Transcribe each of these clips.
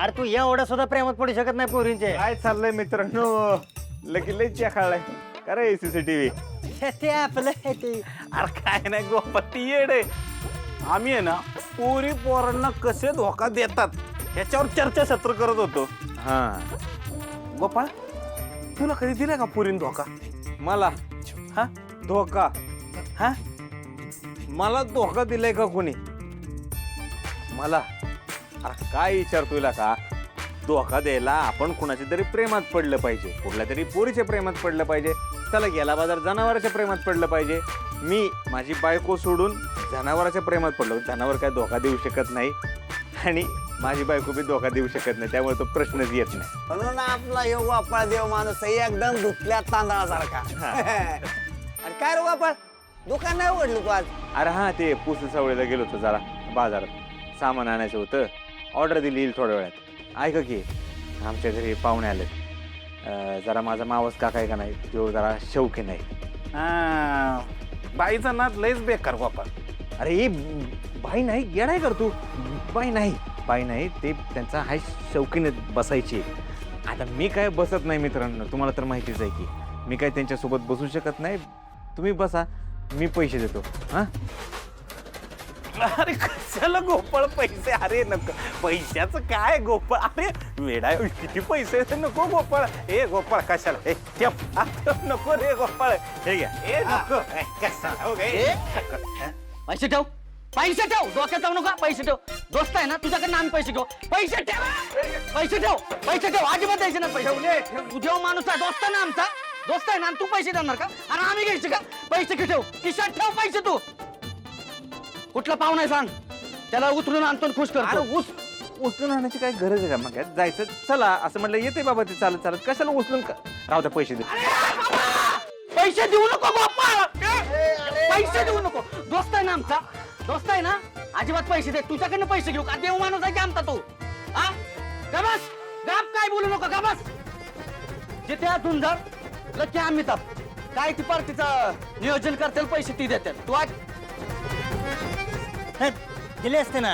अरे तू एवढा सुद्धा प्रेमात पडू शकत नाही पोरींचे. काय चाललंय मित्रांनो, लगेच खाळलाय का रे सीसीटीव्ही? ते आपलं ते. अरे काय नाही गोपती येडे, आम्ही आहे ना पोरी पोरांना कसे धोका देतात ह्याच्यावर चर्चासत्र करत होतो. हा, गोपाळ, तुला कधी दिलाय का पोरीन धोका? मला हा धोका? हा मला धोका दिलाय का कोणी? मला? अरे काय विचारतोय का? धोका द्यायला आपण कुणाच्या तरी प्रेमात पडलं पाहिजे, कुठल्या तरी पोरीच्या प्रेमात पडलं पाहिजे. चला गेला बाजार जनावराच्या प्रेमात पडलं पाहिजे. मी माझी बायको सोडून जनावराच्या प्रेमात पडलो. जनावर काय धोका देऊ शकत नाही आणि माझी बायको बी धोका देऊ शकत नाही, त्यामुळे तो प्रश्नच येत नाही. म्हणून आपला यो गोपाळ देव माणूस आहे, एकदम धुतल्या तांदळासारखा. अरे काय रे गोपाळ, दुकान नाही उघडलं तू आज? अरे हा, ते पुसू सवळीला गेलो होतो जरा बाजारात, सामान आणायचं होतं. ऑर्डर दिली येईल थोड्या वेळात. ऐका की, आमच्या घरी पाहुणे आले. जरा माझा मावस काका आहे का नाही, तो जरा शौकीन आहे. बाईचा नाद लयच बेकार गोपाळ. अरे हे बाई नाही, येडाय कर तू. बाई नाही, बाई नाही, ते त्यांचा हाय शौकीन बसायची. आता मी काय बसत नाही मित्रांनो, तुम्हाला तर माहितीच आहे की मी काय त्यांच्यासोबत बसू शकत नाही. तुम्ही बसा, मी पैसे देतो. हा, अरे कशाला गोपाळ पैसे? अरे नको, पैशाचं काय गोपाळ? अरे वेडा, किती पैसे आहेत? नको गोपाळ. ए गोपाळ कशाला? ए ठेव, नको रे गोपाळ. हे घ्या. ए नको, कशाला हो गे? पैसे ठेव, पैसे ठेव, डोक्यात जाऊ नका. पैसे ठेव, दोस्त आहे ना तुझ्याकडनं आम्ही पैसे घेऊ. पैसे ठेव, पैसे ठेव, पैसे ठेव, अजिबात द्यायचे ना पैसे. तुझ्या माणूस आहे, दोस्त आहे ना आमचा, दोस्त आहे ना. तू पैसे देणार का? आणि आम्ही घ्यायचे का? पैसे ठेव, खिशात ठेव पैसे. तू कुठला पाहुणा आहे सांग, त्याला उतरून आणतो खुश करतो. अरे उचलून आणण्याची काय गरज आहे का? मग काय जायचं, चला असं म्हटलं येते बाबा ते चालत चालत, कशाला उचलून राहू द्या, पैसे दे. पैसे देऊ नको गोपाळ, पैसे देऊ नको. दोस्त आहे ना आमचा, दोस्त आहे ना, अजिबात पैसे दे. तुझ्याकडनं पैसे घेऊ का? देव माणूस आहे की आमचा तू? हा, गबस, गप, काय बोलू नको, गबस. जिथे धुंधर लक्की अमिताभ, काय ती पार्टीचं नियोजन करतील, पैसे ती देतात. तू आज दिले असते ना,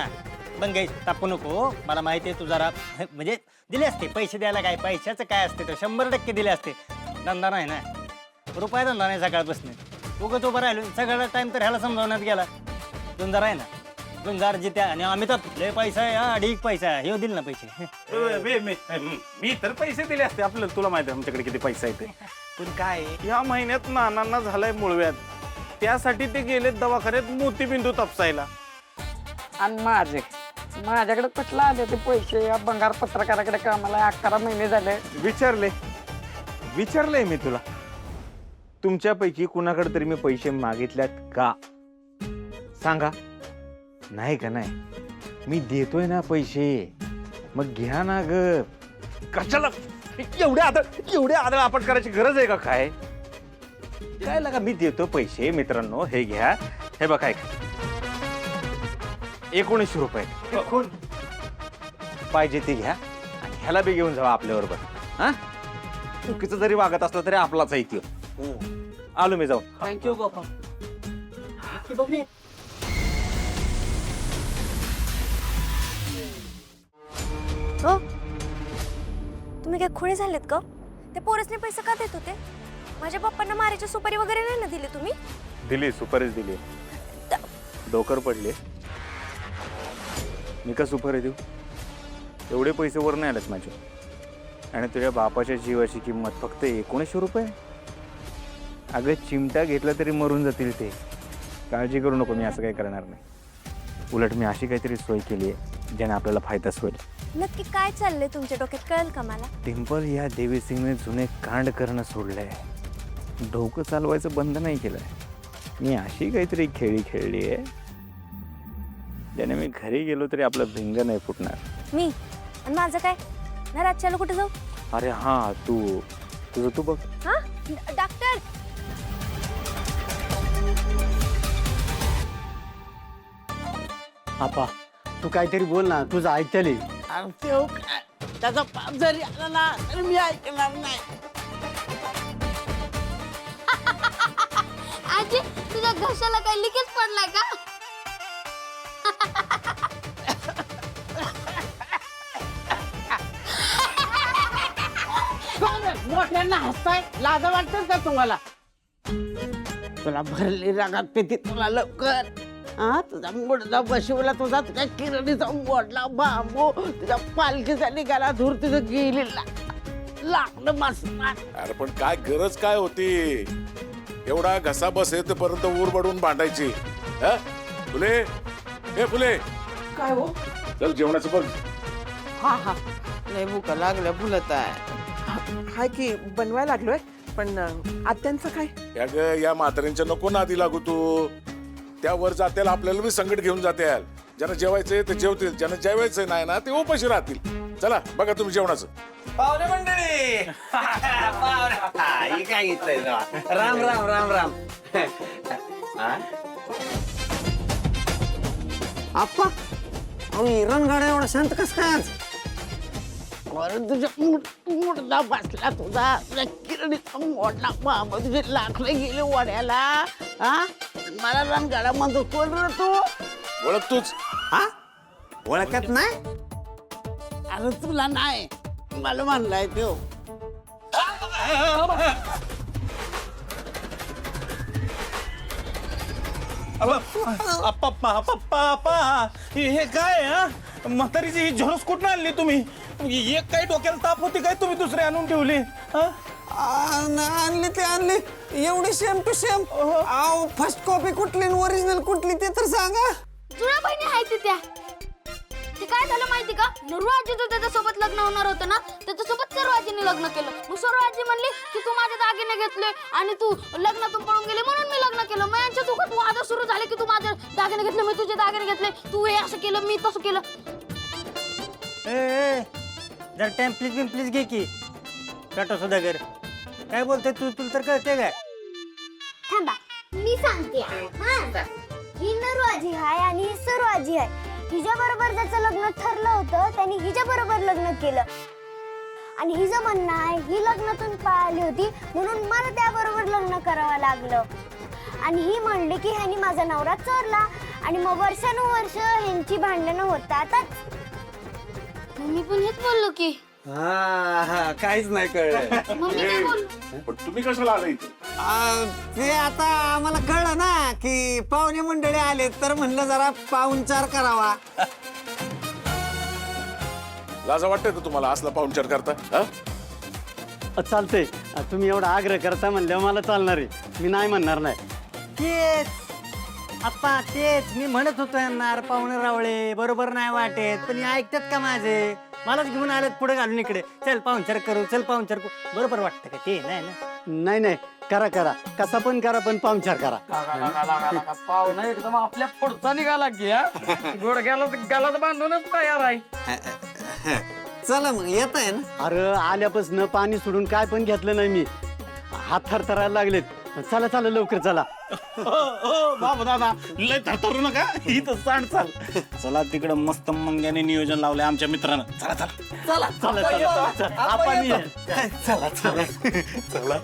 बंगाई तापू नको. मला माहिती आहे तू जरा म्हणजे दिले असते पैसे. द्यायला काय, पैशाचं काय असते तर 100% दिले असते. धंदा नाही ना, रुपये धंदा नाही सकाळपासून. उगाच उभं राहिलो, सगळा टाइम तर ह्याला समजावण्यात गेला. गुंजार आहे ना, गुंजार जित्या आणि अमिताभ लय पैसा आहे. हा, ढीक पैसा आहे. हे दिल ना पैसे. मी तर पैसे दिले असते. आपल्याला तुला माहिती आहे आमच्याकडे किती पैसा येते. पण काय या महिन्यात नानांना झालाय मुळव्यात, त्यासाठी ते गेलेत दवाखान्यात मोतीबिंदू तपासायला. आणि माझ्याकडे कुठला आले ते पैसे? या बंगार पत्रकाराकडे कामाला 11 महिने झाले. विचारलंय मी तुला, तुमच्यापैकी कुणाकडे तरी मी पैसे मागितल्यात का? सांगा. नाही का? नाही. मी देतोय ना पैसे, मग घ्या ना ग. कशाला एवढे आदळ आपण करायची गरज आहे का? काय काय लागा, मी देतो पैसे मित्रांनो. हे घ्या, हे बघा, 1900 रुपये पाहिजे ते घ्या आणि ह्याला बी घेऊन जावा आपल्या बरोबर. हा, चुकीचं जरी वागत असलं तरी आपलाच आहे त्यो. आलो मी, जाऊ. थँक्यू गोपाळ. हो, तुम्ही काय खुळे झालेत का? ते पोरसने पैसे का देत होते? माझ्या पप्पांना मारायची सुपारी वगैरे नाही ना दिली तुम्ही? दिली, सुपारीच दिली. डोकर पडले. मी का सुपारी देऊ? एवढे पैसे वर नाही आलेत माझे. आणि तुझ्या बापाच्या जीवाची किंमत फक्त 1900 रुपये. अगं चिमटा घेतला तरी मरून जातील ते. काळजी करू नको, मी असं काही करणार नाही. उलट मी अशी काहीतरी सोय केली आहे ज्याने आपल्याला फायदाच होईल. नक्की काय चाललंय तुमच्या डोक्यात, कळेल का मला? टिम्पल, या देवी सिंगने जुने कांड करणं सोडलंय, डोकं चालवायचं बंद नाही केलंय. मी अशी काहीतरी खेळी खेळली आहे ज्याने मी घरी गेलो तरी आपलं भिंग नाही फुटणार. मी आणि माझं काय? घरात चालू कुठे जाऊ? अरे हा, तुझं तू बघ. हा, डॉक्टर. आपा, तू काहीतरी बोल ना, तुझं ऐकतले. त्याचा पाप जरी आला ना तर मी ऐकणार नाही. आजी, तुझ्या घशाला काही लिकेज पडलाय का? मोठ्यांना हसताय लाज वाटत का तुम्हाला तुला भरली रागात पेती तुला लवकर हा तुझा मुडदा बशिवला तुझा तुझ्या किरणीचा मोडला बांबू तुझ्या पालखीचा निघाला धूर तुझं गेली लागलं मसणार अरे पण काय गरज काय होती एवढा घसा बस येतेपर्यंत ऊर बडून भांडायची हा? फुले हे फुले काय हो चल जेवणाचं बघ हा हा लय भूक लागलं बोलत आहे हाय की बनवायला लागलोय पण आत्यांचं काय या ग या म्हाताऱ्यांच्या नको नादी लागू तू त्या वर जात्याला आपल्याला बी संकट घेऊन जात्याल ज्यांना जेवायचंय ते जेवतील ज्यांना जेवायचं नाही ना ते उपाशी राहतील चला बघा तुम्ही जेवणाचं पाहुणे मंडळी ही काय घेतलंय राम राम राम राम आप्पा अहो रणगाडा एवढा शांत कस काय आज अरे तुझ्या मुडदा बसला तुझा किरणीचा मोडला बाबा तुझे लाकडे गेले वड्याला हा मला रणगाडा म्हणतो कोण रे तू ओळख तूच हा ओळखत नाही अरे तुला नाही मला म्हणलाय तो पप्पा हे काय हा म्हातारीची ही झोरस कुठं आणली तुम्ही एक काही डोक्याला ताप होती काय तुम्ही दुसरे आणून ठेवली हा? आणली ते आणली एवढी सेम टू सेम अहो फर्स्ट कॉपी कुठली ओरिजिनल कुठली ते तर सांगा जुळ्या बहिणी आहेत त्या ते काय झालं माहिती का नरू आजीचं त्याच्यासोबत लग्न होणार होतं ना त्याच्यासोबत सर्व आजीने लग्न केलं मग सर्व आजी म्हणली की तू माझे दागिने घेतले आणि तू लग्नातून पळून गेले म्हणून मी लग्न केलं मग यांच्या दुखात वाद सुरू झाले की तू माझे दागिने घेतले मी तुझे दागिने घेतले तू हे असं केलं मी तसं केलं ए जर टाइम प्लीज घे की टाटा सुधाकर काय बोलते तू तुला तर कळते काय थांबा मी सांगते ही नरू आजी आहे आणि ही सर्व आजी आहे हिच्या बरोबर ज्याचं लग्न ठरलं होतं त्यांनी हिच्या बरोबर लग्न केलं आणि हिचं म्हणणं आहे ही लग्नातून पळाली होती म्हणून मला त्याबरोबर लग्न करावं लागलं आणि ही म्हणली की ह्यांनी माझा नवरा चोरला आणि मग वर्षानुवर्ष ह्यांची भांडणं होतातच मी पण हेच बोललो की हा काहीच नाही कळलं मम्मी काय बोललो पण तुम्ही कशाला आला इथे ते आता आम्हाला कळलं ना की पाहुणे मंडळी आले तर म्हणलं जरा पाहुणचार करावा लाजा वाटतंय का तुम्हाला असला पाहुणचार करता हा? चालतंय तुम्ही एवढा आग्रह करता म्हणल्यावर मला चालणार आहे मी नाही म्हणणार नाही तेच आप्पा तेच मी म्हणत होतो यांना अरे पाहुणे रावळे बरोबर नाही वाटेत पण हे ऐकतात का माझे मलाच घेऊन आलेत पुढे घालून इकडे चल पाहुणचार करू बरोबर वाटतं का ते नाही ना नाही करा कसा पण करा पण पाहुणचार करा पाहुणा एकदम आपल्या पुढचा निघाला की गुडघ्याला गलात बांधूनच तयार आहे चला मग येत आहे ना अरे आल्यापासून पाणी सोडून काय पण घेतलं नाही मी हात थरथरायला लागलेत चला लवकर चला बाबा दादा लय थरथरू नका ही तर सांड चाल चला तिकडं मस्त मंग्याने नियोजन लावलंय आमच्या मित्रानं चला चला आपण चला